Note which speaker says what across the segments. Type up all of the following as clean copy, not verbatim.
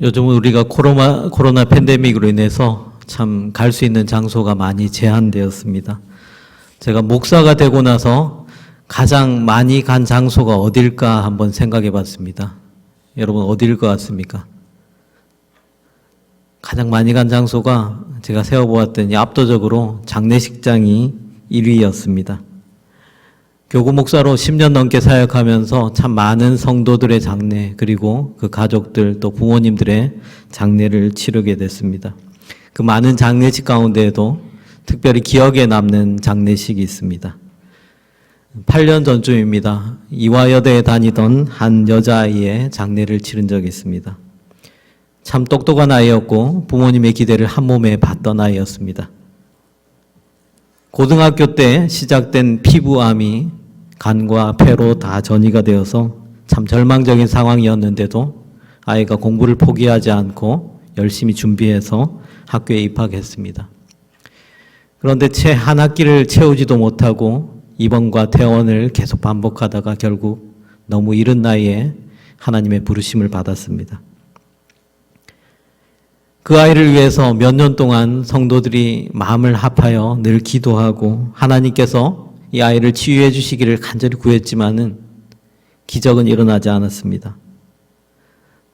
Speaker 1: 요즘은 우리가 코로나 팬데믹으로 인해서 참 갈 수 있는 장소가 많이 제한되었습니다. 제가 목사가 되고 나서 가장 많이 간 장소가 어딜까 한번 생각해 봤습니다. 여러분 어딜 것 같습니까? 가장 많이 간 장소가 제가 세어보았더니 압도적으로 장례식장이 1위였습니다. 교구 목사로 10년 넘게 사역하면서 참 많은 성도들의 장례 그리고 그 가족들 또 부모님들의 장례를 치르게 됐습니다. 그 많은 장례식 가운데에도 특별히 기억에 남는 장례식이 있습니다. 8년 전쯤입니다. 이화여대에 다니던 한 여자아이의 장례를 치른 적이 있습니다. 참 똑똑한 아이였고 부모님의 기대를 한 몸에 받던 아이였습니다. 고등학교 때 시작된 피부암이 간과 폐로 다 전이가 되어서 참 절망적인 상황이었는데도 아이가 공부를 포기하지 않고 열심히 준비해서 학교에 입학했습니다. 그런데 채 한 학기를 채우지도 못하고 입원과 퇴원을 계속 반복하다가 결국 너무 이른 나이에 하나님의 부르심을 받았습니다. 그 아이를 위해서 몇 년 동안 성도들이 마음을 합하여 늘 기도하고 하나님께서 이 아이를 치유해 주시기를 간절히 구했지만은 기적은 일어나지 않았습니다.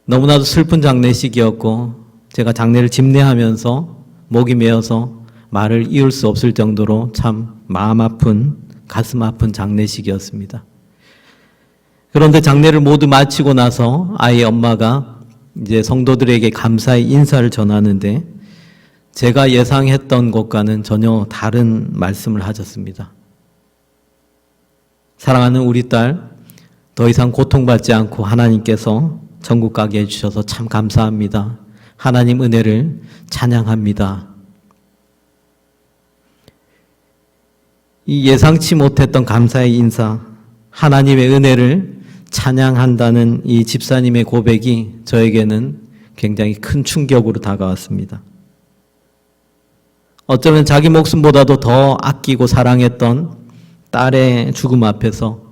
Speaker 1: 너무나도 슬픈 장례식이었고 제가 장례를 집례하면서 목이 메어서 말을 이을 수 없을 정도로 참 마음 아픈 가슴 아픈 장례식이었습니다. 그런데 장례를 모두 마치고 나서 아이의 엄마가 이제 성도들에게 감사의 인사를 전하는데 제가 예상했던 것과는 전혀 다른 말씀을 하셨습니다. 사랑하는 우리 딸, 더 이상 고통받지 않고 하나님께서 천국 가게 해주셔서 참 감사합니다. 하나님 은혜를 찬양합니다. 이 예상치 못했던 감사의 인사, 하나님의 은혜를 찬양한다는 이 집사님의 고백이 저에게는 굉장히 큰 충격으로 다가왔습니다. 어쩌면 자기 목숨보다도 더 아끼고 사랑했던 딸의 죽음 앞에서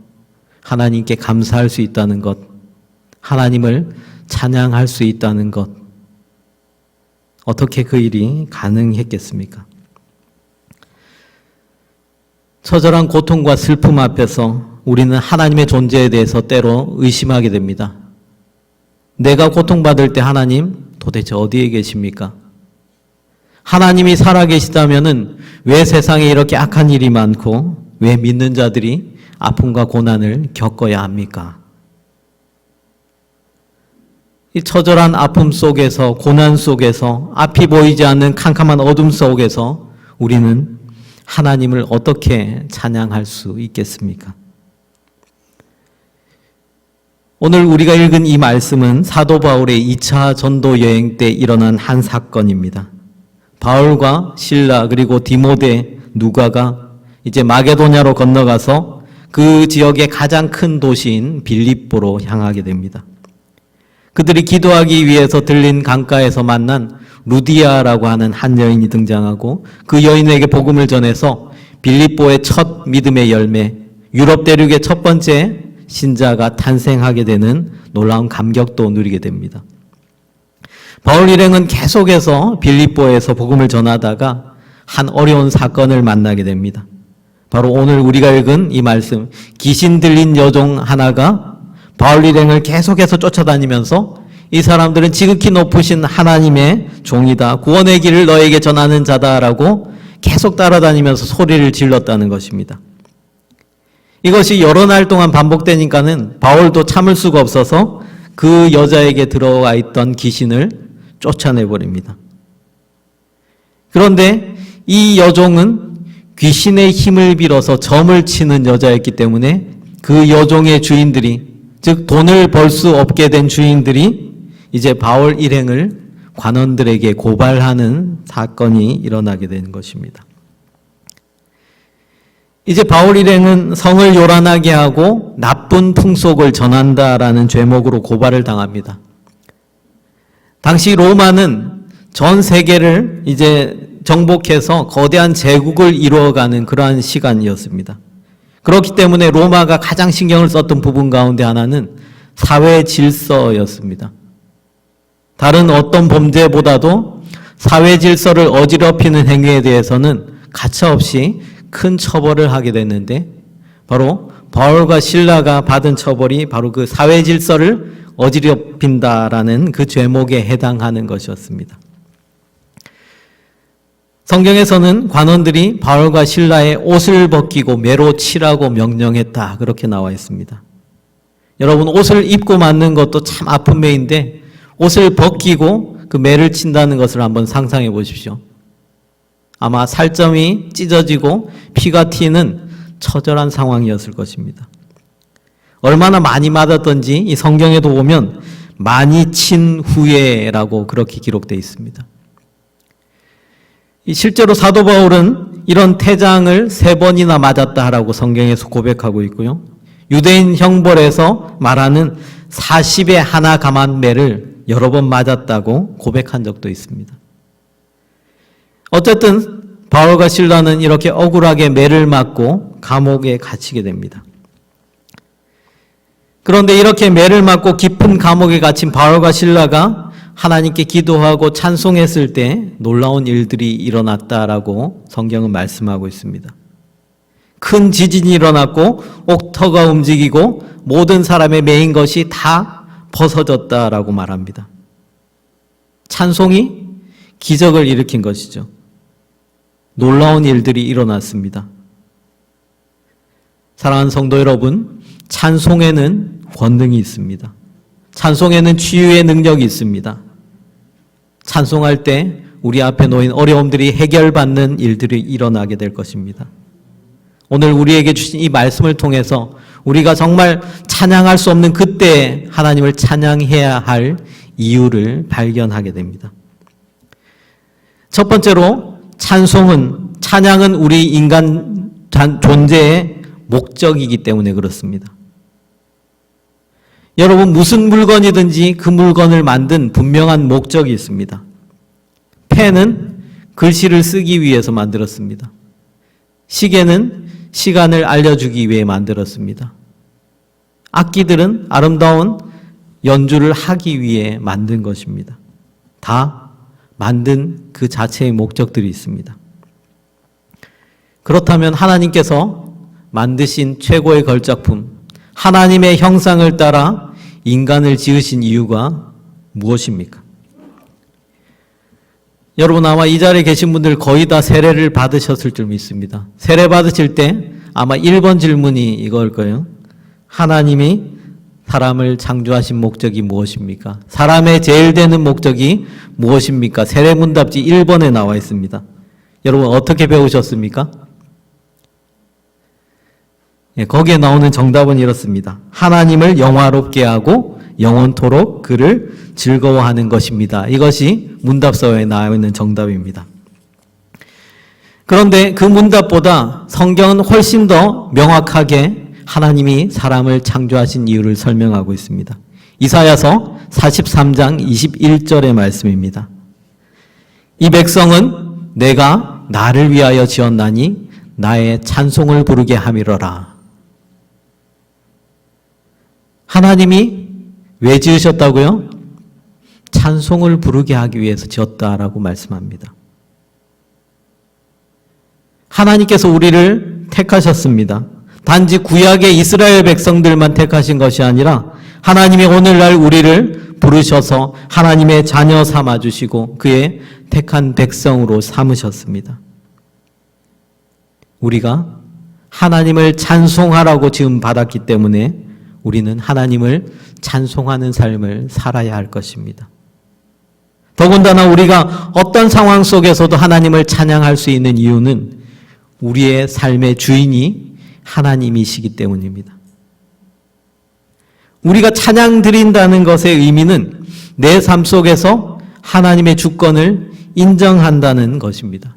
Speaker 1: 하나님께 감사할 수 있다는 것, 하나님을 찬양할 수 있다는 것, 어떻게 그 일이 가능했겠습니까? 처절한 고통과 슬픔 앞에서 우리는 하나님의 존재에 대해서 때로 의심하게 됩니다. 내가 고통받을 때 하나님 도대체 어디에 계십니까? 하나님이 살아계시다면은 왜 세상에 이렇게 악한 일이 많고 왜 믿는 자들이 아픔과 고난을 겪어야 합니까? 이 처절한 아픔 속에서 고난 속에서 앞이 보이지 않는 캄캄한 어둠 속에서 우리는 하나님을 어떻게 찬양할 수 있겠습니까? 오늘 우리가 읽은 이 말씀은 사도 바울의 2차 전도 여행 때 일어난 한 사건입니다. 바울과 실라 그리고 디모데 누가가 이제 마게도냐로 건너가서 그 지역의 가장 큰 도시인 빌립보로 향하게 됩니다. 그들이 기도하기 위해서 들린 강가에서 만난 루디아라고 하는 한 여인이 등장하고 그 여인에게 복음을 전해서 빌립보의 첫 믿음의 열매, 유럽 대륙의 첫 번째 신자가 탄생하게 되는 놀라운 감격도 누리게 됩니다. 바울 일행은 계속해서 빌립보에서 복음을 전하다가 한 어려운 사건을 만나게 됩니다. 바로 오늘 우리가 읽은 이 말씀, 귀신 들린 여종 하나가 바울 일행을 계속해서 쫓아다니면서 이 사람들은 지극히 높으신 하나님의 종이다. 구원의 길을 너에게 전하는 자다라고 계속 따라다니면서 소리를 질렀다는 것입니다. 이것이 여러 날 동안 반복되니까는 바울도 참을 수가 없어서 그 여자에게 들어와 있던 귀신을 쫓아내버립니다. 그런데 이 여종은 귀신의 힘을 빌어서 점을 치는 여자였기 때문에 그 여종의 주인들이, 즉 돈을 벌 수 없게 된 주인들이 이제 바울 일행을 관원들에게 고발하는 사건이 일어나게 되는 것입니다. 이제 바울 일행은 성을 요란하게 하고 나쁜 풍속을 전한다라는 죄목으로 고발을 당합니다. 당시 로마는 전 세계를 이제 정복해서 거대한 제국을 이루어가는 그러한 시간이었습니다. 그렇기 때문에 로마가 가장 신경을 썼던 부분 가운데 하나는 사회 질서였습니다. 다른 어떤 범죄보다도 사회 질서를 어지럽히는 행위에 대해서는 가차없이 큰 처벌을 하게 됐는데 바로 바울과 실라가 받은 처벌이 바로 그 사회 질서를 어지럽힌다라는 그 죄목에 해당하는 것이었습니다. 성경에서는 관원들이 바울과 실라의 옷을 벗기고 매로 치라고 명령했다, 그렇게 나와 있습니다. 여러분, 옷을 입고 맞는 것도 참 아픈 매인데 옷을 벗기고 그 매를 친다는 것을 한번 상상해 보십시오. 아마 살점이 찢어지고 피가 튀는 처절한 상황이었을 것입니다. 얼마나 많이 맞았던지 이 성경에도 보면 많이 친 후에라고 그렇게 기록되어 있습니다. 실제로 사도 바울은 이런 태장을 3번이나 맞았다라고 성경에서 고백하고 있고요. 유대인 형벌에서 말하는 40의 하나 감한 매를 여러 번 맞았다고 고백한 적도 있습니다. 어쨌든 바울과 실라는 이렇게 억울하게 매를 맞고 감옥에 갇히게 됩니다. 그런데 이렇게 매를 맞고 깊은 감옥에 갇힌 바울과 실라가 하나님께 기도하고 찬송했을 때 놀라운 일들이 일어났다라고 성경은 말씀하고 있습니다. 큰 지진이 일어났고 옥터가 움직이고 모든 사람의 매인 것이 다 벗어졌다라고 말합니다. 찬송이 기적을 일으킨 것이죠. 놀라운 일들이 일어났습니다. 사랑하는 성도 여러분, 찬송에는 권능이 있습니다. 찬송에는 치유의 능력이 있습니다. 찬송할 때 우리 앞에 놓인 어려움들이 해결받는 일들이 일어나게 될 것입니다. 오늘 우리에게 주신 이 말씀을 통해서 우리가 정말 찬양할 수 없는 그때에 하나님을 찬양해야 할 이유를 발견하게 됩니다. 첫 번째로 찬양은 우리 인간 존재의 목적이기 때문에 그렇습니다. 여러분, 무슨 물건이든지 그 물건을 만든 분명한 목적이 있습니다. 펜은 글씨를 쓰기 위해서 만들었습니다. 시계는 시간을 알려주기 위해 만들었습니다. 악기들은 아름다운 연주를 하기 위해 만든 것입니다. 다 만든 그 자체의 목적들이 있습니다. 그렇다면 하나님께서 만드신 최고의 걸작품, 하나님의 형상을 따라 인간을 지으신 이유가 무엇입니까? 여러분, 아마 이 자리에 계신 분들 거의 다 세례를 받으셨을 줄 믿습니다. 세례 받으실 때 아마 1번 질문이 이걸 거예요. 하나님이 사람을 창조하신 목적이 무엇입니까? 사람의 제일 되는 목적이 무엇입니까? 세례 문답지 1번에 나와 있습니다. 여러분, 어떻게 배우셨습니까? 거기에 나오는 정답은 이렇습니다. 하나님을 영화롭게 하고 영원토록 그를 즐거워하는 것입니다. 이것이 문답서에 나와 있는 정답입니다. 그런데 그 문답보다 성경은 훨씬 더 명확하게 하나님이 사람을 창조하신 이유를 설명하고 있습니다. 이사야서 43장 21절의 말씀입니다. 이 백성은 내가 나를 위하여 지었나니 나의 찬송을 부르게 함이러라. 하나님이 왜 지으셨다고요? 찬송을 부르게 하기 위해서 지었다라고 말씀합니다. 하나님께서 우리를 택하셨습니다. 단지 구약의 이스라엘 백성들만 택하신 것이 아니라 하나님이 오늘날 우리를 부르셔서 하나님의 자녀 삼아주시고 그의 택한 백성으로 삼으셨습니다. 우리가 하나님을 찬송하라고 지금 받았기 때문에 우리는 하나님을 찬송하는 삶을 살아야 할 것입니다. 더군다나 우리가 어떤 상황 속에서도 하나님을 찬양할 수 있는 이유는 우리의 삶의 주인이 하나님이시기 때문입니다. 우리가 찬양 드린다는 것의 의미는 내 삶 속에서 하나님의 주권을 인정한다는 것입니다.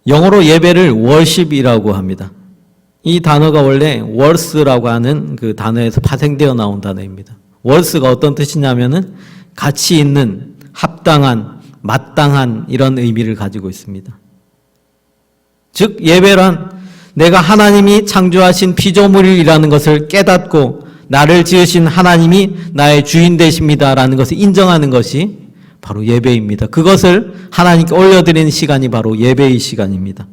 Speaker 1: 영어로 예배를 worship이라고 합니다. 이 단어가 원래 worth라고 하는 그 단어에서 파생되어 나온 단어입니다. worth가 어떤 뜻이냐면은 가치 있는, 합당한, 마땅한 이런 의미를 가지고 있습니다. 즉 예배란 내가 하나님이 창조하신 피조물이라는 것을 깨닫고 나를 지으신 하나님이 나의 주인 되십니다라는 것을 인정하는 것이 바로 예배입니다. 그것을 하나님께 올려드리는 시간이 바로 예배의 시간입니다.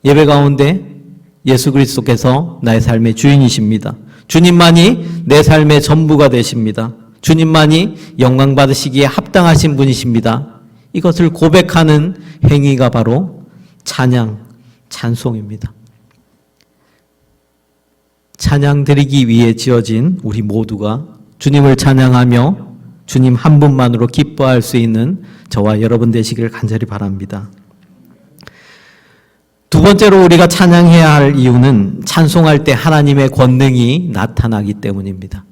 Speaker 1: 예배 가운데 예수 그리스도께서 나의 삶의 주인이십니다. 주님만이 내 삶의 전부가 되십니다. 주님만이 영광 받으시기에 합당하신 분이십니다. 이것을 고백하는 행위가 바로 찬양, 찬송입니다. 찬양 드리기 위해 지어진 우리 모두가 주님을 찬양하며 주님 한 분만으로 기뻐할 수 있는 저와 여러분 되시기를 간절히 바랍니다. 두 번째로 우리가 찬양해야 할 이유는 찬송할 때 하나님의 권능이 나타나기 때문입니다.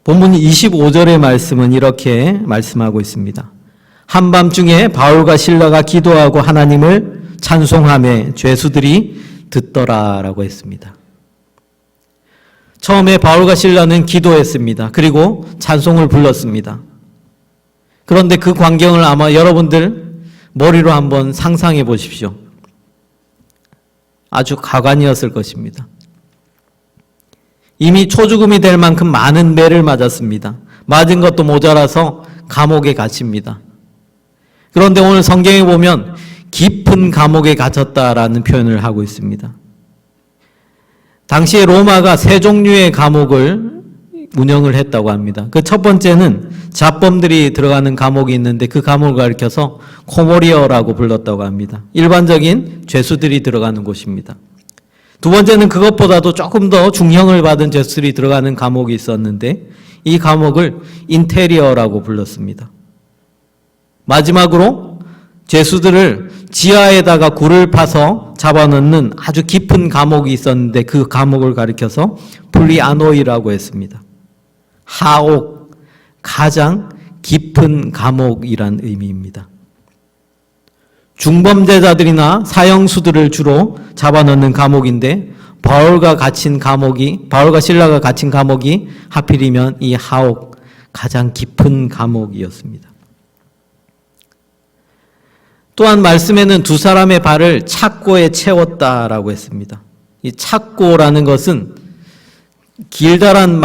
Speaker 1: 본문 25절의 말씀은 이렇게 말씀하고 있습니다. 한밤중에 바울과 실라가 기도하고 하나님을 찬송하며 죄수들이 듣더라라고 했습니다. 처음에 바울과 실라는 기도했습니다. 그리고 찬송을 불렀습니다. 그런데 그 광경을 아마 여러분들 머리로 한번 상상해 보십시오. 아주 가관이었을 것입니다. 이미 초죽음이 될 만큼 많은 매를 맞았습니다. 맞은 것도 모자라서 감옥에 갇힙니다. 그런데 오늘 성경에 보면 깊은 감옥에 갇혔다라는 표현을 하고 있습니다. 당시에 로마가 세 종류의 감옥을 운영을 했다고 합니다. 그 첫 번째는 잡범들이 들어가는 감옥이 있는데 그 감옥을 가리켜서 코모리어라고 불렀다고 합니다. 일반적인 죄수들이 들어가는 곳입니다. 두 번째는 그것보다도 조금 더 중형을 받은 죄수들이 들어가는 감옥이 있었는데 이 감옥을 인테리어라고 불렀습니다. 마지막으로 죄수들을 지하에다가 굴을 파서 잡아넣는 아주 깊은 감옥이 있었는데 그 감옥을 가리켜서 플리아노이라고 했습니다. 하옥, 가장 깊은 감옥이란 의미입니다. 중범죄자들이나 사형수들을 주로 잡아넣는 감옥인데 바울과 실라가 갇힌 감옥이 하필이면 이 하옥, 가장 깊은 감옥이었습니다. 또한 말씀에는 두 사람의 발을 착고에 채웠다라고 했습니다. 이 착고라는 것은 길다란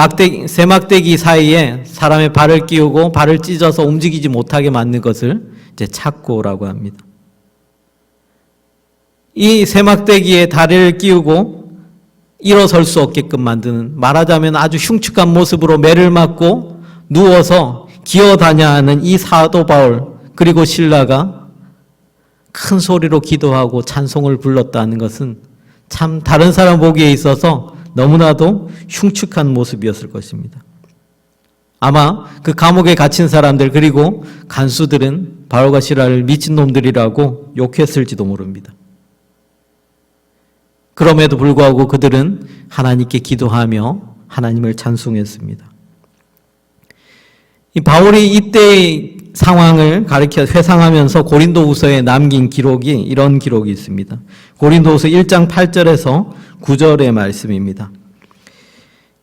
Speaker 1: 세막대기 사이에 사람의 발을 끼우고 발을 찢어서 움직이지 못하게 만든 것을 이제 착고라고 합니다. 이 세막대기에 다리를 끼우고 일어설 수 없게끔 만드는, 말하자면 아주 흉측한 모습으로 매를 맞고 누워서 기어다녀야 하는 이 사도 바울 그리고 실라가 큰 소리로 기도하고 찬송을 불렀다는 것은 참 다른 사람 보기에 있어서 너무나도 흉측한 모습이었을 것입니다. 아마 그 감옥에 갇힌 사람들 그리고 간수들은 바울과 실라를 미친놈들이라고 욕했을지도 모릅니다. 그럼에도 불구하고 그들은 하나님께 기도하며 하나님을 찬송했습니다. 이 바울이 이때의 상황을 가리켜 회상하면서 고린도후서에 남긴 기록이 이런 기록이 있습니다. 고린도후서 1장 8절에서 9절의 말씀입니다.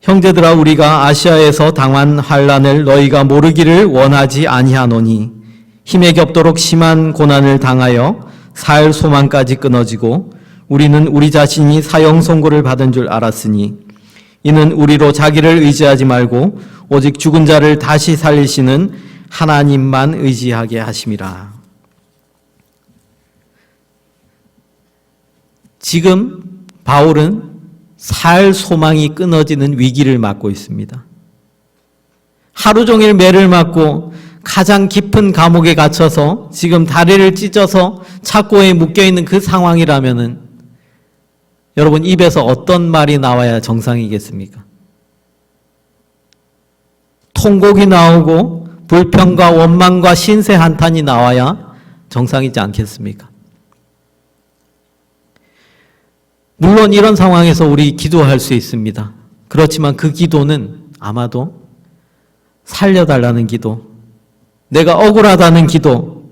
Speaker 1: 형제들아 우리가 아시아에서 당한 환난을 너희가 모르기를 원하지 아니하노니 힘에 겹도록 심한 고난을 당하여 살 소망까지 끊어지고 우리는 우리 자신이 사형 선고를 받은 줄 알았으니 이는 우리로 자기를 의지하지 말고 오직 죽은 자를 다시 살리시는 하나님만 의지하게 하심이라. 지금 바울은 살 소망이 끊어지는 위기를 맞고 있습니다. 하루 종일 매를 맞고 가장 깊은 감옥에 갇혀서 지금 다리를 찢어서 착고에 묶여있는 그 상황이라면은 여러분 입에서 어떤 말이 나와야 정상이겠습니까? 통곡이 나오고 불평과 원망과 신세 한탄이 나와야 정상이지 않겠습니까? 물론 이런 상황에서 우리 기도할 수 있습니다. 그렇지만 그 기도는 아마도 살려달라는 기도, 내가 억울하다는 기도,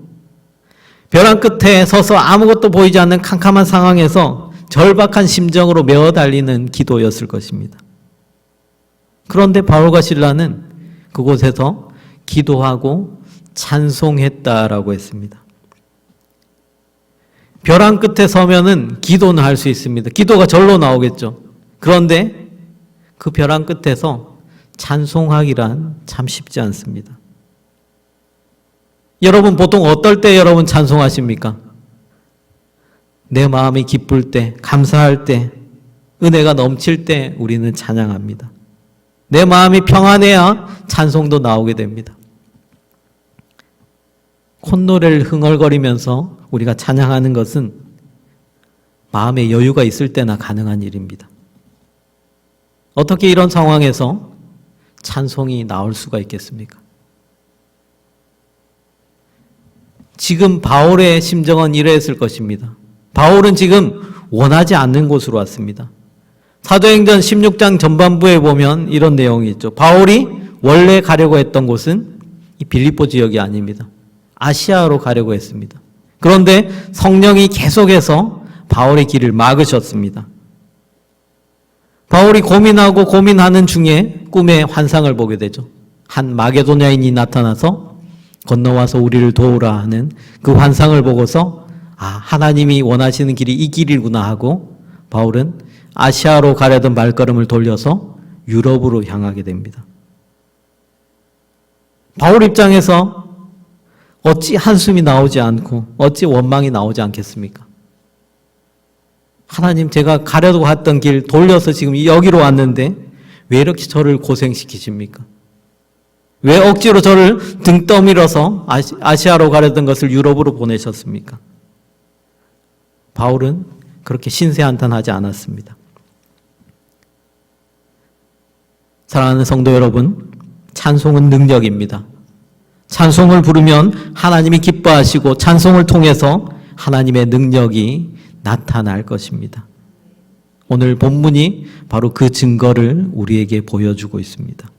Speaker 1: 벼랑 끝에 서서 아무것도 보이지 않는 캄캄한 상황에서 절박한 심정으로 메어 달리는 기도였을 것입니다. 그런데 바울과 실라는 그곳에서 기도하고 찬송했다라고 했습니다. 벼랑 끝에 서면은 기도는 할 수 있습니다. 기도가 절로 나오겠죠. 그런데 그 벼랑 끝에서 찬송하기란 참 쉽지 않습니다. 여러분 보통 어떨 때 여러분 찬송하십니까? 내 마음이 기쁠 때, 감사할 때, 은혜가 넘칠 때 우리는 찬양합니다. 내 마음이 평안해야 찬송도 나오게 됩니다. 콧노래를 흥얼거리면서 우리가 찬양하는 것은 마음에 여유가 있을 때나 가능한 일입니다. 어떻게 이런 상황에서 찬송이 나올 수가 있겠습니까? 지금 바울의 심정은 이러했을 것입니다. 바울은 지금 원하지 않는 곳으로 왔습니다. 사도행전 16장 전반부에 보면 이런 내용이 있죠. 바울이 원래 가려고 했던 곳은 이 빌립보 지역이 아닙니다. 아시아로 가려고 했습니다. 그런데 성령이 계속해서 바울의 길을 막으셨습니다. 바울이 고민하고 고민하는 중에 꿈에 환상을 보게 되죠. 한 마게도냐인이 나타나서 건너와서 우리를 도우라 하는 그 환상을 보고서 하나님이 원하시는 길이 이 길이구나 하고 바울은 아시아로 가려던 발걸음을 돌려서 유럽으로 향하게 됩니다. 바울 입장에서 어찌 한숨이 나오지 않고 어찌 원망이 나오지 않겠습니까? 하나님, 제가 가려고 했던 길 돌려서 지금 여기로 왔는데 왜 이렇게 저를 고생시키십니까? 왜 억지로 저를 등 떠밀어서 아시아로 가려던 것을 유럽으로 보내셨습니까? 바울은 그렇게 신세한탄하지 않았습니다. 사랑하는 성도 여러분, 찬송은 능력입니다. 찬송을 부르면 하나님이 기뻐하시고 찬송을 통해서 하나님의 능력이 나타날 것입니다. 오늘 본문이 바로 그 증거를 우리에게 보여주고 있습니다.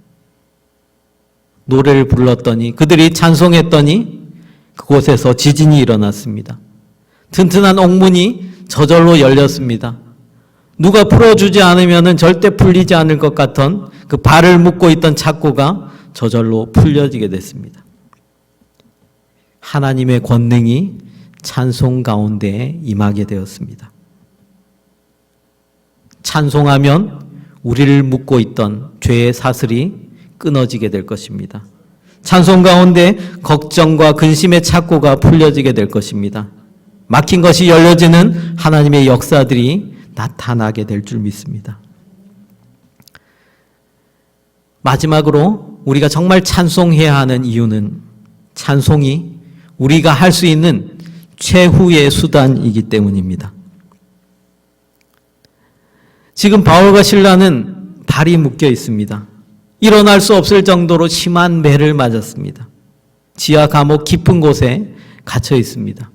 Speaker 1: 노래를 불렀더니, 그들이 찬송했더니 그곳에서 지진이 일어났습니다. 튼튼한 옥문이 저절로 열렸습니다. 누가 풀어주지 않으면 절대 풀리지 않을 것 같던 그 발을 묶고 있던 착고가 저절로 풀려지게 됐습니다. 하나님의 권능이 찬송 가운데 임하게 되었습니다. 찬송하면 우리를 묶고 있던 죄의 사슬이 끊어지게 될 것입니다. 찬송 가운데 걱정과 근심의 착고가 풀려지게 될 것입니다. 막힌 것이 열려지는 하나님의 역사들이 나타나게 될 줄 믿습니다. 마지막으로 우리가 정말 찬송해야 하는 이유는 찬송이 우리가 할 수 있는 최후의 수단이기 때문입니다. 지금 바울과 실라는 발이 묶여 있습니다. 일어날 수 없을 정도로 심한 매를 맞았습니다. 지하 감옥 깊은 곳에 갇혀 있습니다.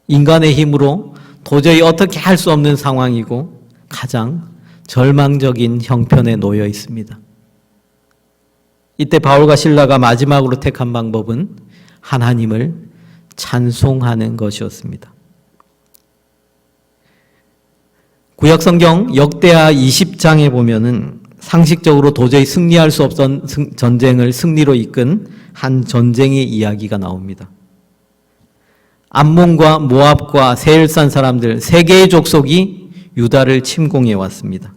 Speaker 1: 인간의 힘으로 도저히 어떻게 할 수 없는 상황이고 가장 절망적인 형편에 놓여 있습니다. 이때 바울과 실라가 마지막으로 택한 방법은 하나님을 찬송하는 것이었습니다. 구약성경 역대하 20장에 보면은 상식적으로 도저히 승리할 수 없던 전쟁을 승리로 이끈 한 전쟁의 이야기가 나옵니다. 암몬과 모압과 세일산 사람들 세 개의 족속이 유다를 침공해 왔습니다.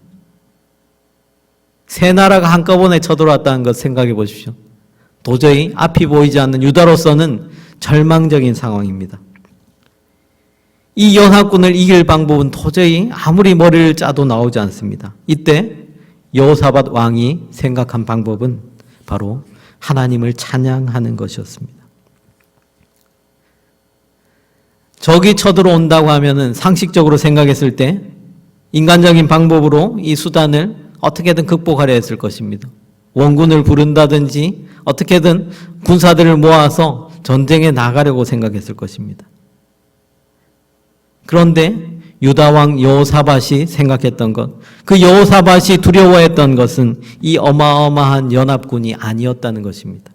Speaker 1: 세 나라가 한꺼번에 쳐들어왔다는 것 생각해 보십시오. 도저히 앞이 보이지 않는 유다로서는 절망적인 상황입니다. 이 연합군을 이길 방법은 도저히 아무리 머리를 짜도 나오지 않습니다. 이때 여호사밧 왕이 생각한 방법은 바로 하나님을 찬양하는 것이었습니다. 적이 쳐들어온다고 하면은 상식적으로 생각했을 때 인간적인 방법으로 이 수단을 어떻게든 극복하려 했을 것입니다. 원군을 부른다든지 어떻게든 군사들을 모아서 전쟁에 나가려고 생각했을 것입니다. 그런데 유다왕 여호사밧이 생각했던 것, 그 여호사밧이 두려워했던 것은 이 어마어마한 연합군이 아니었다는 것입니다.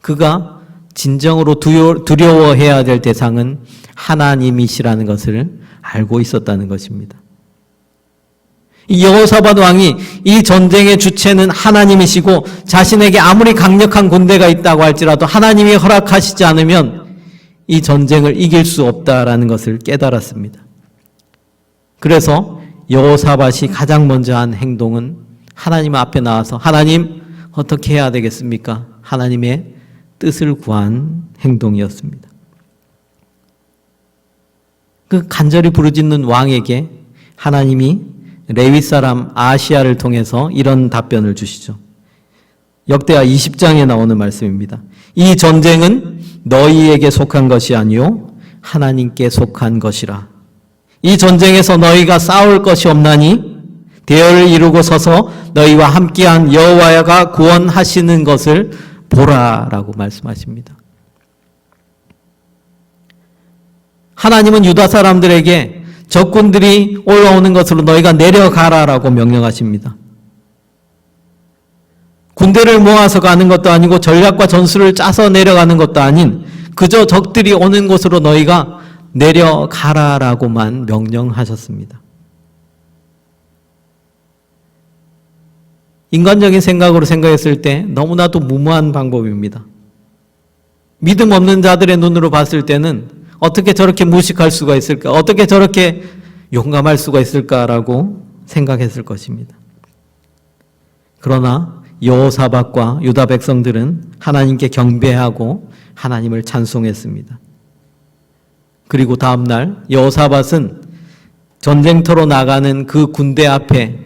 Speaker 1: 그가 진정으로 두려워해야 될 대상은 하나님이시라는 것을 알고 있었다는 것입니다. 이 여호사밧 왕이 이 전쟁의 주체는 하나님이시고 자신에게 아무리 강력한 군대가 있다고 할지라도 하나님이 허락하시지 않으면 이 전쟁을 이길 수 없다라는 것을 깨달았습니다. 그래서 여호사밧이 가장 먼저 한 행동은 하나님 앞에 나와서 하나님 어떻게 해야 되겠습니까? 하나님의 뜻을 구한 행동이었습니다. 그 간절히 부르짖는 왕에게 하나님이 레위 사람 아시아를 통해서 이런 답변을 주시죠. 역대하 20장에 나오는 말씀입니다. 이 전쟁은 너희에게 속한 것이 아니요 하나님께 속한 것이라. 이 전쟁에서 너희가 싸울 것이 없나니 대열을 이루고 서서 너희와 함께한 여호와가 구원하시는 것을 보라라고 말씀하십니다. 하나님은 유다 사람들에게 적군들이 올라오는 것으로 너희가 내려가라라고 명령하십니다. 군대를 모아서 가는 것도 아니고 전략과 전술을 짜서 내려가는 것도 아닌 그저 적들이 오는 곳으로 너희가 내려가라라고만 명령하셨습니다. 인간적인 생각으로 생각했을 때 너무나도 무모한 방법입니다. 믿음 없는 자들의 눈으로 봤을 때는 어떻게 저렇게 무식할 수가 있을까? 어떻게 저렇게 용감할 수가 있을까라고 생각했을 것입니다. 그러나 여호사밧과 유다 백성들은 하나님께 경배하고 하나님을 찬송했습니다. 그리고 다음 날 여호사밧은 전쟁터로 나가는 그 군대 앞에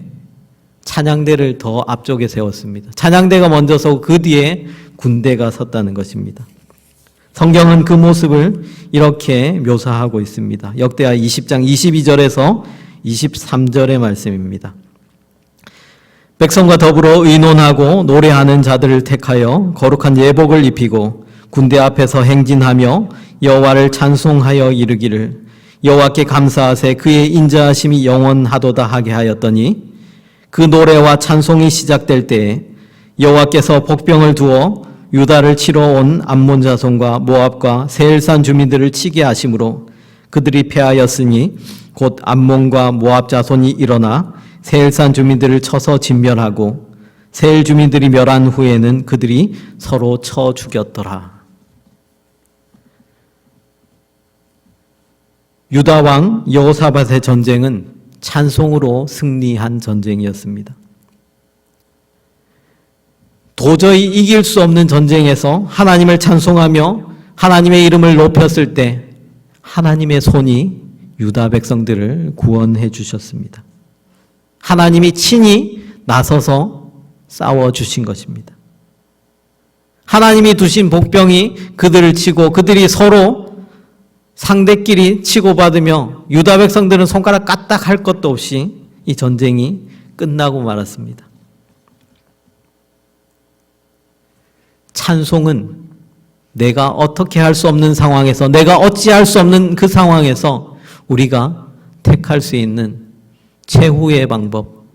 Speaker 1: 찬양대를 더 앞쪽에 세웠습니다. 찬양대가 먼저 서고 그 뒤에 군대가 섰다는 것입니다. 성경은 그 모습을 이렇게 묘사하고 있습니다. 역대하 20장 22절에서 23절의 말씀입니다. 백성과 더불어 의논하고 노래하는 자들을 택하여 거룩한 예복을 입히고 군대 앞에서 행진하며 여호와를 찬송하여 이르기를 여호와께 감사하세 그의 인자하심이 영원하도다 하게 하였더니 그 노래와 찬송이 시작될 때에 여호와께서 복병을 두어 유다를 치러 온 암몬 자손과 모압과 세일산 주민들을 치게 하심으로 그들이 패하였으니 곧 암몬과 모압 자손이 일어나 세일산 주민들을 쳐서 진멸하고 세일 주민들이 멸한 후에는 그들이 서로 쳐 죽였더라. 유다 왕 여호사밧의 전쟁은 찬송으로 승리한 전쟁이었습니다. 도저히 이길 수 없는 전쟁에서 하나님을 찬송하며 하나님의 이름을 높였을 때 하나님의 손이 유다 백성들을 구원해 주셨습니다. 하나님이 친히 나서서 싸워주신 것입니다. 하나님이 두신 복병이 그들을 치고 그들이 서로 상대끼리 치고받으며 유다 백성들은 손가락 까딱 할 것도 없이 이 전쟁이 끝나고 말았습니다. 찬송은 내가 어떻게 할 수 없는 상황에서 내가 어찌할 수 없는 그 상황에서 우리가 택할 수 있는 최후의 방법,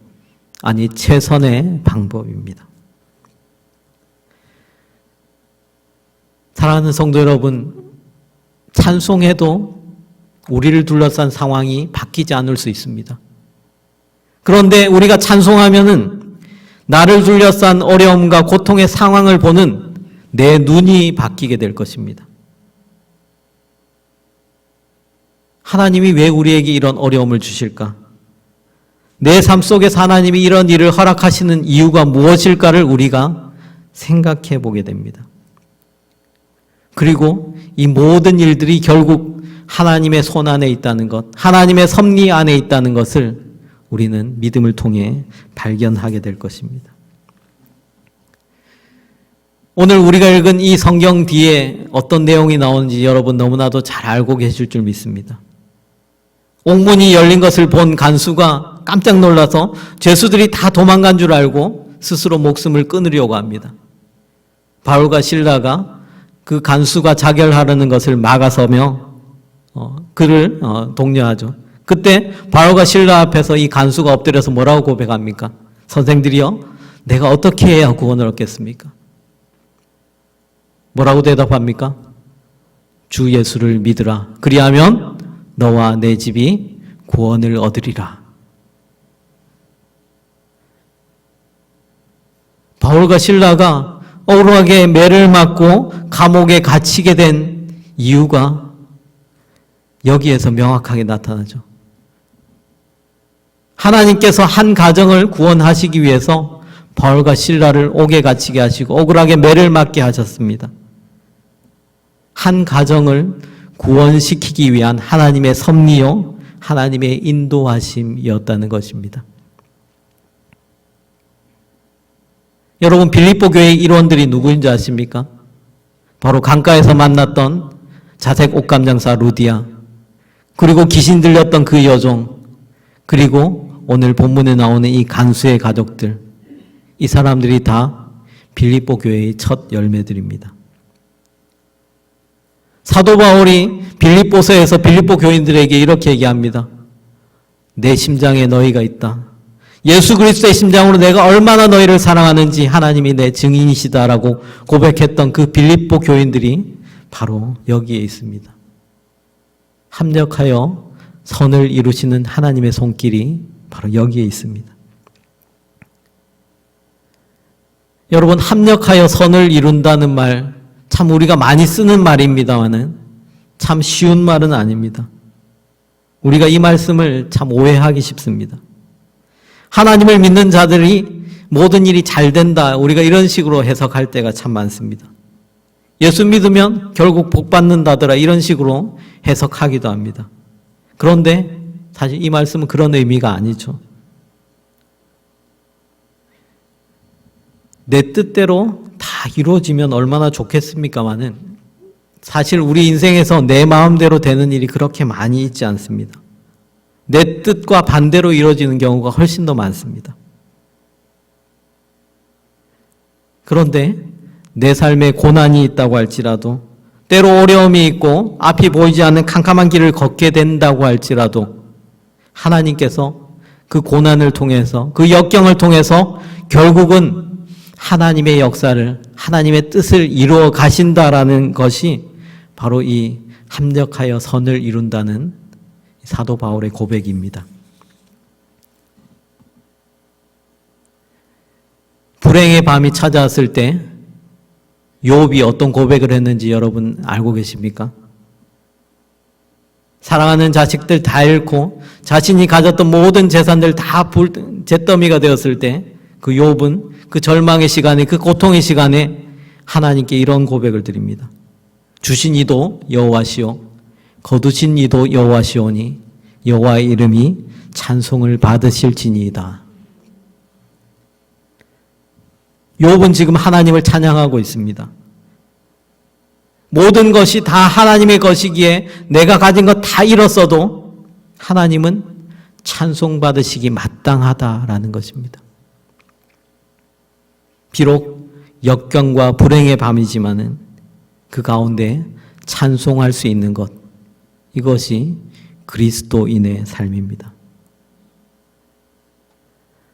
Speaker 1: 아니 최선의 방법입니다. 사랑하는 성도 여러분, 찬송해도 우리를 둘러싼 상황이 바뀌지 않을 수 있습니다. 그런데 우리가 찬송하면은 나를 둘러싼 어려움과 고통의 상황을 보는 내 눈이 바뀌게 될 것입니다. 하나님이 왜 우리에게 이런 어려움을 주실까? 내 삶 속에서 하나님이 이런 일을 허락하시는 이유가 무엇일까를 우리가 생각해 보게 됩니다. 그리고 이 모든 일들이 결국 하나님의 손 안에 있다는 것, 하나님의 섭리 안에 있다는 것을 우리는 믿음을 통해 발견하게 될 것입니다. 오늘 우리가 읽은 이 성경 뒤에 어떤 내용이 나오는지 여러분 너무나도 잘 알고 계실 줄 믿습니다. 옥문이 열린 것을 본 간수가 깜짝 놀라서 죄수들이 다 도망간 줄 알고 스스로 목숨을 끊으려고 합니다. 바울과 실라가 그 간수가 자결하려는 것을 막아서며 그를 독려하죠. 그때 바울과 실라 앞에서 이 간수가 엎드려서 뭐라고 고백합니까? 선생들이여, 내가 어떻게 해야 구원을 얻겠습니까? 뭐라고 대답합니까? 주 예수를 믿으라. 그리하면 너와 내 집이 구원을 얻으리라. 바울과 실라가 억울하게 매를 맞고 감옥에 갇히게 된 이유가 여기에서 명확하게 나타나죠. 하나님께서 한 가정을 구원하시기 위해서 바울과 실라를 옥에 갇히게 하시고 억울하게 매를 맞게 하셨습니다. 한 가정을 구원시키기 위한 하나님의 섭리요, 하나님의 인도하심이었다는 것입니다. 여러분, 빌립보 교회의 일원들이 누구인지 아십니까? 바로 강가에서 만났던 자색 옷감장사 루디아, 그리고 귀신 들렸던 그 여종, 그리고 오늘 본문에 나오는 이 간수의 가족들, 이 사람들이 다 빌립보 교회의 첫 열매들입니다. 사도 바울이 빌립보서에서 빌립보 교인들에게 이렇게 얘기합니다. 내 심장에 너희가 있다. 예수 그리스도의 심장으로 내가 얼마나 너희를 사랑하는지 하나님이 내 증인이시다라고 고백했던 그 빌립보 교인들이 바로 여기에 있습니다. 합력하여 선을 이루시는 하나님의 손길이 바로 여기에 있습니다. 여러분, 합력하여 선을 이룬다는 말, 참 우리가 많이 쓰는 말입니다만은 참 쉬운 말은 아닙니다. 우리가 이 말씀을 참 오해하기 쉽습니다. 하나님을 믿는 자들이 모든 일이 잘 된다, 우리가 이런 식으로 해석할 때가 참 많습니다. 예수 믿으면 결국 복 받는다더라, 이런 식으로 해석하기도 합니다. 그런데 사실 이 말씀은 그런 의미가 아니죠. 내 뜻대로 다 이루어지면 얼마나 좋겠습니까마는 사실 우리 인생에서 내 마음대로 되는 일이 그렇게 많이 있지 않습니다. 내 뜻과 반대로 이루어지는 경우가 훨씬 더 많습니다. 그런데 내 삶에 고난이 있다고 할지라도, 때로 어려움이 있고 앞이 보이지 않는 캄캄한 길을 걷게 된다고 할지라도 하나님께서 그 고난을 통해서, 그 역경을 통해서 결국은 하나님의 역사를, 하나님의 뜻을 이루어 가신다라는 것이 바로 이 합력하여 선을 이룬다는 사도 바울의 고백입니다. 불행의 밤이 찾아왔을 때 욥이 어떤 고백을 했는지 여러분 알고 계십니까? 사랑하는 자식들 다 잃고 자신이 가졌던 모든 재산들 다 잿더미가 되었을 때 그 욥은 그 절망의 시간에, 그 고통의 시간에 하나님께 이런 고백을 드립니다. 주신 이도 여호와시오, 거두신 이도 여호와시오니 여호와의 이름이 찬송을 받으실지니이다. 욥은 지금 하나님을 찬양하고 있습니다. 모든 것이 다 하나님의 것이기에 내가 가진 것 다 잃었어도 하나님은 찬송받으시기 마땅하다라는 것입니다. 비록 역경과 불행의 밤이지만은 그 가운데 찬송할 수 있는 것, 이것이 그리스도인의 삶입니다.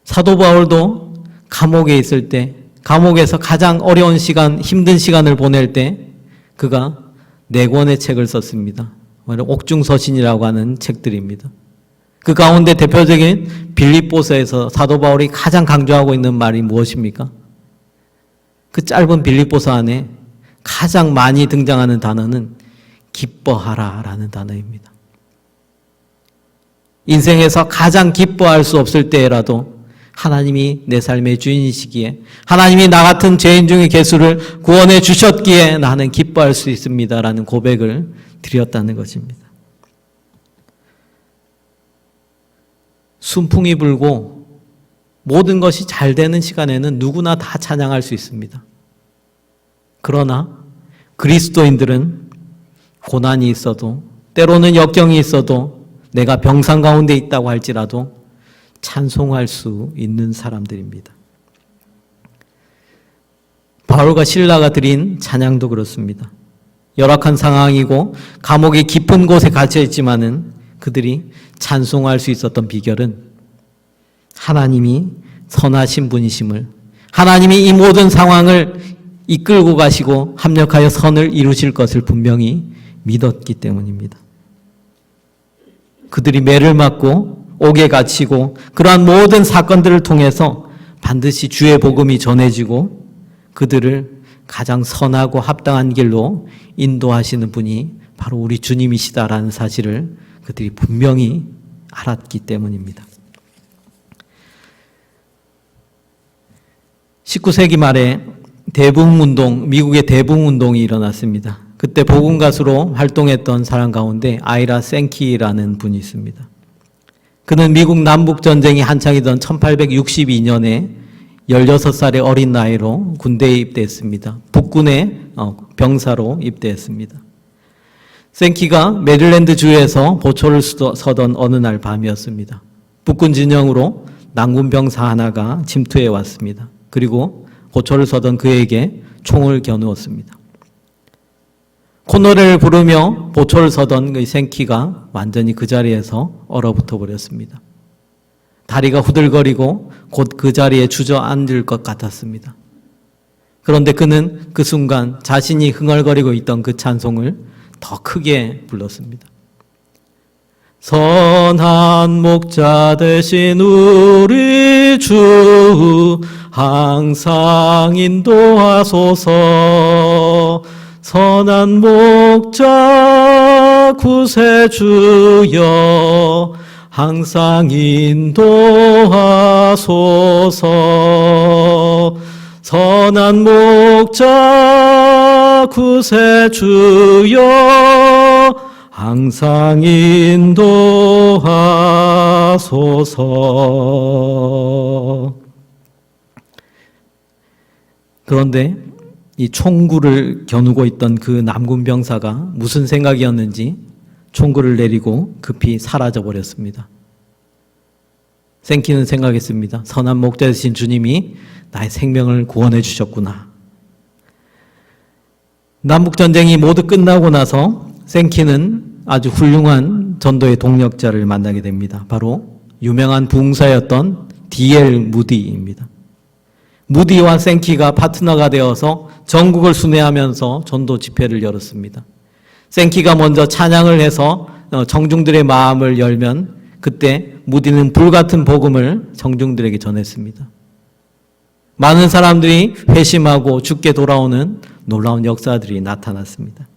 Speaker 1: 사도 바울도 감옥에 있을 때, 감옥에서 가장 어려운 시간, 힘든 시간을 보낼 때 그가 4권의 책을 썼습니다. 옥중서신이라고 하는 책들입니다. 그 가운데 대표적인 빌립보서에서 사도 바울이 가장 강조하고 있는 말이 무엇입니까? 그 짧은 빌립보서 안에 가장 많이 등장하는 단어는 기뻐하라 라는 단어입니다. 인생에서 가장 기뻐할 수 없을 때라도 하나님이 내 삶의 주인이시기에, 하나님이 나 같은 죄인 중의 개수를 구원해 주셨기에 나는 기뻐할 수 있습니다 라는 고백을 드렸다는 것입니다. 순풍이 불고 모든 것이 잘 되는 시간에는 누구나 다 찬양할 수 있습니다. 그러나 그리스도인들은 고난이 있어도, 때로는 역경이 있어도, 내가 병상 가운데 있다고 할지라도 찬송할 수 있는 사람들입니다. 바울과 실라가 드린 찬양도 그렇습니다. 열악한 상황이고 감옥의 깊은 곳에 갇혀 있지만은 그들이 찬송할 수 있었던 비결은 하나님이 선하신 분이심을, 하나님이 이 모든 상황을 이끌고 가시고 합력하여 선을 이루실 것을 분명히 믿었기 때문입니다. 그들이 매를 맞고 옥에 갇히고 그러한 모든 사건들을 통해서 반드시 주의 복음이 전해지고 그들을 가장 선하고 합당한 길로 인도하시는 분이 바로 우리 주님이시다라는 사실을 그들이 분명히 알았기 때문입니다. 19세기 말에 미국의 대붕운동이 일어났습니다. 그때 복음가수로 활동했던 사람 가운데 아이라 생키라는 분이 있습니다. 그는 미국 남북전쟁이 한창이던 1862년에 16살의 어린 나이로 군대에 입대했습니다. 북군의 병사로 입대했습니다. 생키가 메릴랜드 주에서 보초를 서던 어느 날 밤이었습니다. 북군 진영으로 남군 병사 하나가 침투해 왔습니다. 그리고 보초를 서던 그에게 총을 겨누었습니다. 콧노래를 부르며 보초를 서던 그 생키가 완전히 그 자리에서 얼어붙어 버렸습니다. 다리가 후들거리고 곧 그 자리에 주저앉을 것 같았습니다. 그런데 그는 그 순간 자신이 흥얼거리고 있던 그 찬송을 더 크게 불렀습니다. 선한 목자 되신 우리 주 항상 인도하소서. 선한 목자 구세주여 항상 인도하소서. 선한 목자 구세주여 항상 인도하소서. 그런데 이 총구를 겨누고 있던 그 남군 병사가 무슨 생각이었는지 총구를 내리고 급히 사라져 버렸습니다. 생키는 생각했습니다. 선한 목자 되신 주님이 나의 생명을 구원해 주셨구나. 남북전쟁이 모두 끝나고 나서 생키는 아주 훌륭한 전도의 동력자를 만나게 됩니다. 바로 유명한 부흥사였던 D.L. 무디입니다. 무디와 생키가 파트너가 되어서 전국을 순회하면서 전도 집회를 열었습니다. 생키가 먼저 찬양을 해서 청중들의 마음을 열면 그때 무디는 불같은 복음을 청중들에게 전했습니다. 많은 사람들이 회심하고 죽게 돌아오는 놀라운 역사들이 나타났습니다.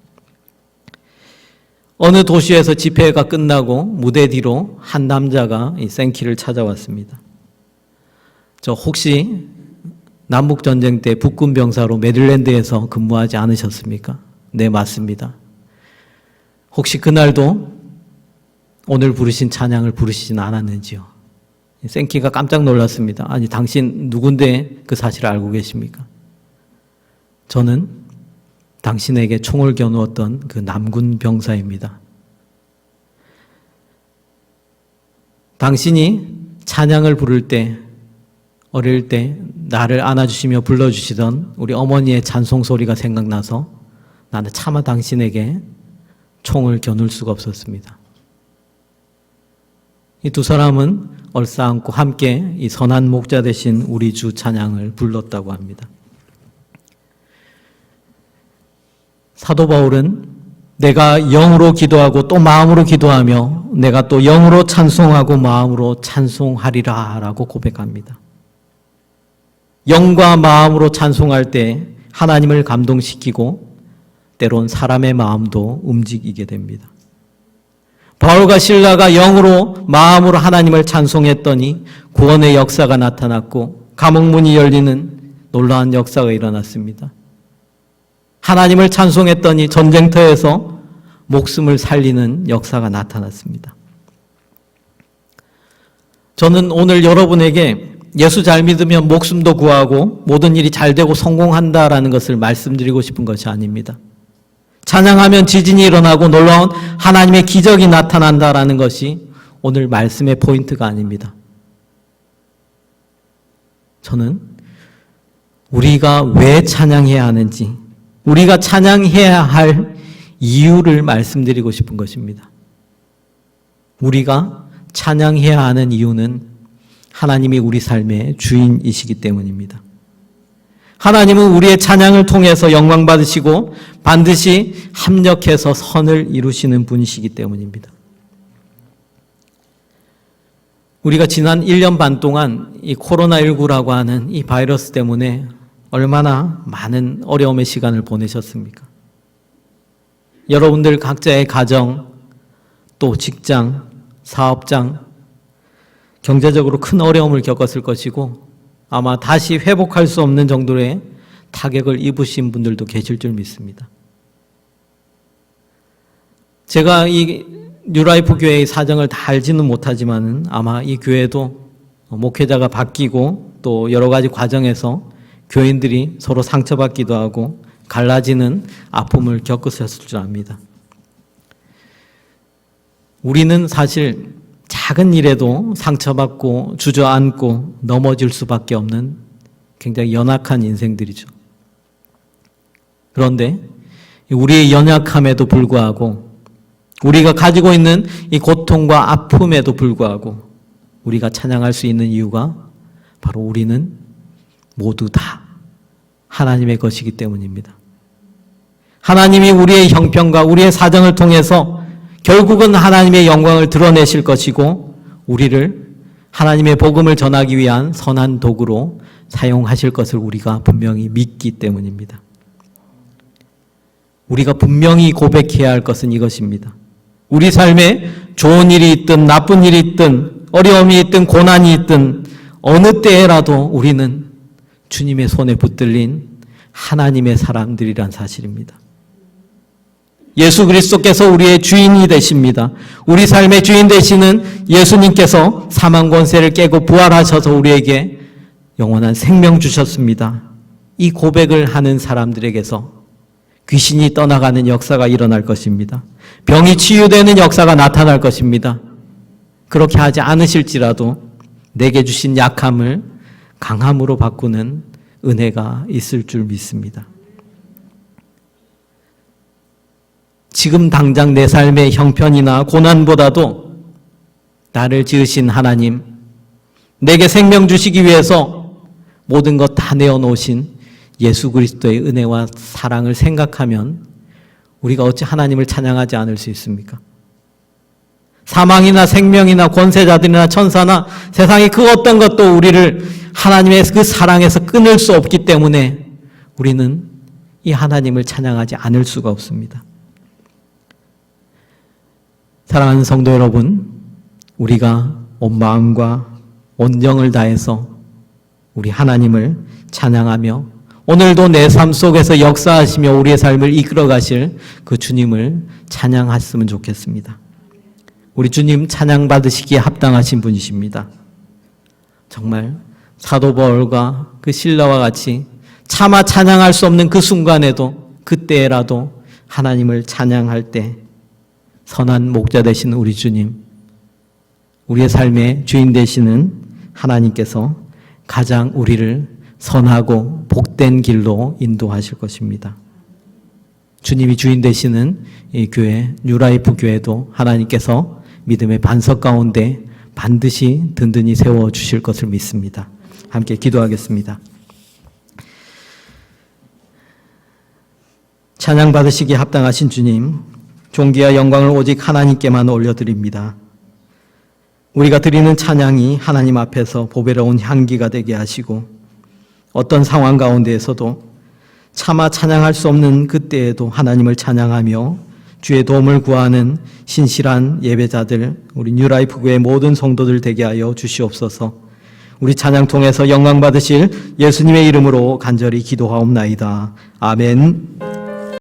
Speaker 1: 어느 도시에서 집회가 끝나고 무대 뒤로 한 남자가 이 생키를 찾아왔습니다. 저 혹시 남북전쟁 때 북군 병사로 메릴랜드에서 근무하지 않으셨습니까? 네, 맞습니다. 혹시 그날도 오늘 부르신 찬양을 부르시진 않았는지요? 생키가 깜짝 놀랐습니다. 아니, 당신 누군데 그 사실을 알고 계십니까? 저는 당신에게 총을 겨누었던 그 남군 병사입니다. 당신이 찬양을 부를 때, 어릴 때 나를 안아주시며 불러주시던 우리 어머니의 찬송 소리가 생각나서 나는 차마 당신에게 총을 겨눌 수가 없었습니다. 이 두 사람은 얼싸안고 함께 이 선한 목자 되신 우리 주 찬양을 불렀다고 합니다. 사도 바울은 내가 영으로 기도하고 또 마음으로 기도하며 내가 또 영으로 찬송하고 마음으로 찬송하리라 라고 고백합니다. 영과 마음으로 찬송할 때 하나님을 감동시키고 때론 사람의 마음도 움직이게 됩니다. 바울과 실라가 영으로 마음으로 하나님을 찬송했더니 구원의 역사가 나타났고 감옥문이 열리는 놀라운 역사가 일어났습니다. 하나님을 찬송했더니 전쟁터에서 목숨을 살리는 역사가 나타났습니다. 저는 오늘 여러분에게 예수 잘 믿으면 목숨도 구하고 모든 일이 잘 되고 성공한다라는 것을 말씀드리고 싶은 것이 아닙니다. 찬양하면 지진이 일어나고 놀라운 하나님의 기적이 나타난다라는 것이 오늘 말씀의 포인트가 아닙니다. 저는 우리가 왜 찬양해야 하는지, 우리가 찬양해야 할 이유를 말씀드리고 싶은 것입니다. 우리가 찬양해야 하는 이유는 하나님이 우리 삶의 주인이시기 때문입니다. 하나님은 우리의 찬양을 통해서 영광 받으시고 반드시 합력해서 선을 이루시는 분이시기 때문입니다. 우리가 지난 1년 반 동안 이 코로나19라고 하는 이 바이러스 때문에 얼마나 많은 어려움의 시간을 보내셨습니까? 여러분들 각자의 가정, 또 직장, 사업장, 경제적으로 큰 어려움을 겪었을 것이고 아마 다시 회복할 수 없는 정도의 타격을 입으신 분들도 계실 줄 믿습니다. 제가 이 뉴라이프 교회의 사정을 다 알지는 못하지만은 아마 이 교회도 목회자가 바뀌고 또 여러 가지 과정에서 교인들이 서로 상처받기도 하고 갈라지는 아픔을 겪으셨을 줄 압니다. 우리는 사실 작은 일에도 상처받고 주저앉고 넘어질 수밖에 없는 굉장히 연약한 인생들이죠. 그런데 우리의 연약함에도 불구하고 우리가 가지고 있는 이 고통과 아픔에도 불구하고 우리가 찬양할 수 있는 이유가 바로 우리는 모두 다 하나님의 것이기 때문입니다. 하나님이 우리의 형편과 우리의 사정을 통해서 결국은 하나님의 영광을 드러내실 것이고 우리를 하나님의 복음을 전하기 위한 선한 도구로 사용하실 것을 우리가 분명히 믿기 때문입니다. 우리가 분명히 고백해야 할 것은 이것입니다. 우리 삶에 좋은 일이 있든 나쁜 일이 있든 어려움이 있든 고난이 있든 어느 때에라도 우리는 주님의 손에 붙들린 하나님의 사람들이란 사실입니다. 예수 그리스도께서 우리의 주인이 되십니다. 우리 삶의 주인 되시는 예수님께서 사망 권세를 깨고 부활하셔서 우리에게 영원한 생명 주셨습니다. 이 고백을 하는 사람들에게서 귀신이 떠나가는 역사가 일어날 것입니다. 병이 치유되는 역사가 나타날 것입니다. 그렇게 하지 않으실지라도 내게 주신 약함을 강함으로 바꾸는 은혜가 있을 줄 믿습니다. 지금 당장 내 삶의 형편이나 고난보다도 나를 지으신 하나님, 내게 생명 주시기 위해서 모든 것 다 내어놓으신 예수 그리스도의 은혜와 사랑을 생각하면 우리가 어찌 하나님을 찬양하지 않을 수 있습니까? 사망이나 생명이나 권세자들이나 천사나 세상의 그 어떤 것도 우리를 하나님의 그 사랑에서 끊을 수 없기 때문에 우리는 이 하나님을 찬양하지 않을 수가 없습니다. 사랑하는 성도 여러분, 우리가 온 마음과 온 영을 다해서 우리 하나님을 찬양하며 오늘도 내 삶 속에서 역사하시며 우리의 삶을 이끌어 가실 그 주님을 찬양했으면 좋겠습니다. 우리 주님 찬양 받으시기에 합당하신 분이십니다. 정말 사도 바울과 그 실라와 같이 차마 찬양할 수 없는 그 순간에도 그때라도 하나님을 찬양할 때 선한 목자 되시는 우리 주님, 우리의 삶의 주인 되시는 하나님께서 가장 우리를 선하고 복된 길로 인도하실 것입니다. 주님이 주인 되시는 이 교회, 뉴라이프 교회도 하나님께서 믿음의 반석 가운데 반드시 든든히 세워주실 것을 믿습니다. 함께 기도하겠습니다. 찬양 받으시기에 합당하신 주님, 존귀와 영광을 오직 하나님께만 올려드립니다. 우리가 드리는 찬양이 하나님 앞에서 보배로운 향기가 되게 하시고 어떤 상황 가운데에서도 차마 찬양할 수 없는 그때에도 하나님을 찬양하며 주의 도움을 구하는 신실한 예배자들, 우리 뉴라이프 교회 모든 성도들 되게 하여 주시옵소서. 우리 찬양 통해서 영광 받으실 예수님의 이름으로 간절히 기도하옵나이다. 아멘.